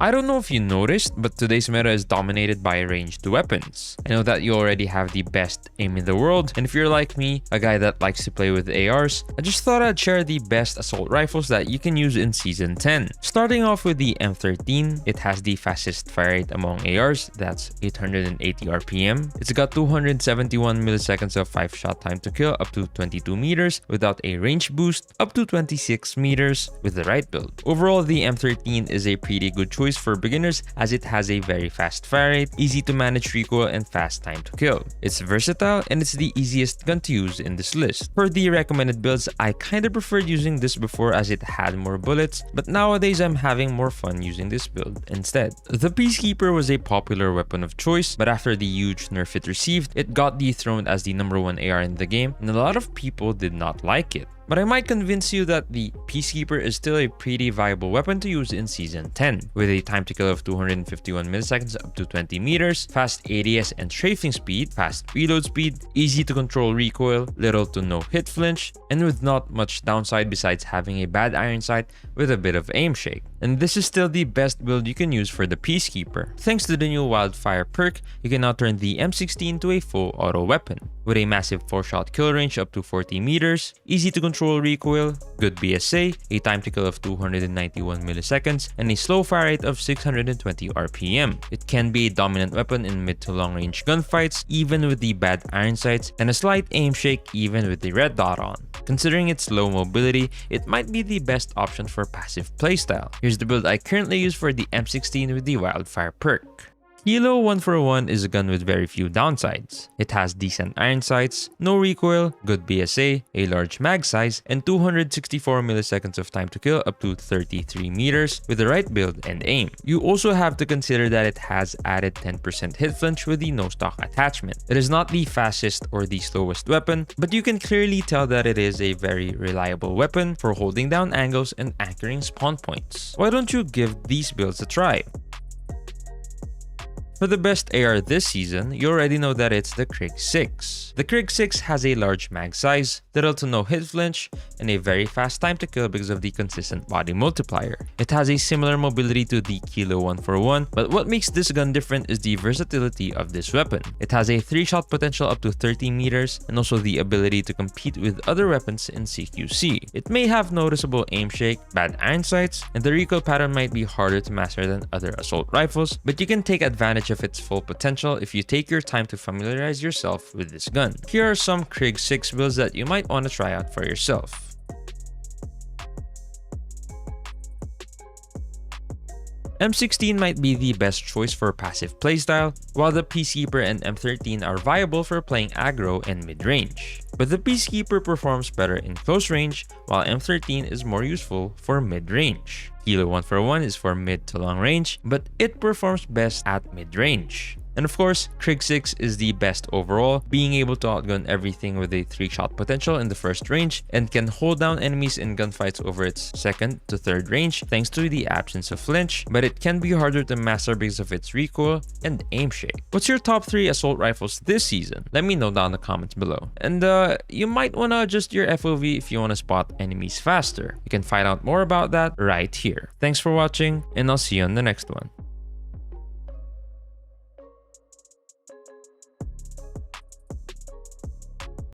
I don't know if you noticed, but today's meta is dominated by ranged weapons. I know that you already have the best aim in the world, and if you're like me, a guy that likes to play with ARs, I just thought I'd share the best assault rifles that you can use in Season 10. Starting off with the M13, it has the fastest fire rate among ARs, that's 880 RPM. It's got 271 milliseconds of 5-shot time to kill up to 22 meters without a range boost, up to 26 meters with the right build. Overall, the M13 is a pretty good choice for beginners as it has a very fast fire rate, easy to manage recoil, and fast time to kill. It's versatile and it's the easiest gun to use in this list. For the recommended builds, I kinda preferred using this before as it had more bullets, but nowadays I'm having more fun using this build instead. The Peacekeeper was a popular weapon of choice, but after the huge nerf it received, it got dethroned as the #1 AR in the game, and a lot of people did not like it. But I might convince you that the Peacekeeper is still a pretty viable weapon to use in Season 10, with a time to kill of 251 milliseconds up to 20 meters, fast ADS and strafing speed, fast reload speed, easy to control recoil, little to no hit flinch, and with not much downside besides having a bad iron sight with a bit of aim shake. And this is still the best build you can use for the Peacekeeper. Thanks to the new Wildfire perk, you can now turn the M16 to a full auto weapon. With a massive 4-shot kill range up to 40 meters, easy to control recoil, good BSA, a time to kill of 291 milliseconds, and a slow fire rate of 620 RPM. It can be a dominant weapon in mid to long range gunfights, even with the bad iron sights, and a slight aim shake even with the red dot on. Considering its low mobility, it might be the best option for passive playstyle. Here's the build I currently use for the M16 with the Wildfire perk. Kilo 141 is a gun with very few downsides. It has decent iron sights, no recoil, good BSA, a large mag size, and 264 milliseconds of time to kill up to 33 meters with the right build and aim. You also have to consider that it has added 10% hit flinch with the no stock attachment. It is not the fastest or the slowest weapon, but you can clearly tell that it is a very reliable weapon for holding down angles and anchoring spawn points. Why don't you give these builds a try? For the best AR this season, you already know that it's the Krig 6. The Krig 6 has a large mag size, little to no hit flinch, and a very fast time to kill because of the consistent body multiplier. It has a similar mobility to the Kilo 141, but what makes this gun different is the versatility of this weapon. It has a 3-shot potential up to 30 meters, and also the ability to compete with other weapons in CQC. It may have noticeable aim shake, bad iron sights, and the recoil pattern might be harder to master than other assault rifles, but you can take advantage of its full potential if you take your time to familiarize yourself with this gun. Here are some Krig 6 builds that you might want to try out for yourself. M16 might be the best choice for passive playstyle, while the Peacekeeper and M13 are viable for playing aggro and mid-range. But the Peacekeeper performs better in close range, while M13 is more useful for mid-range. Kilo 141 is for mid to long range, but it performs best at mid-range. And of course, Krig 6 is the best overall, being able to outgun everything with a 3-shot potential in the first range and can hold down enemies in gunfights over its second to third range thanks to the absence of flinch, but it can be harder to master because of its recoil and aim shake. What's your top 3 assault rifles this season? Let me know down in the comments below. And you might want to adjust your FOV if you want to spot enemies faster. You can find out more about that right here. Thanks for watching, and I'll see you on the next one.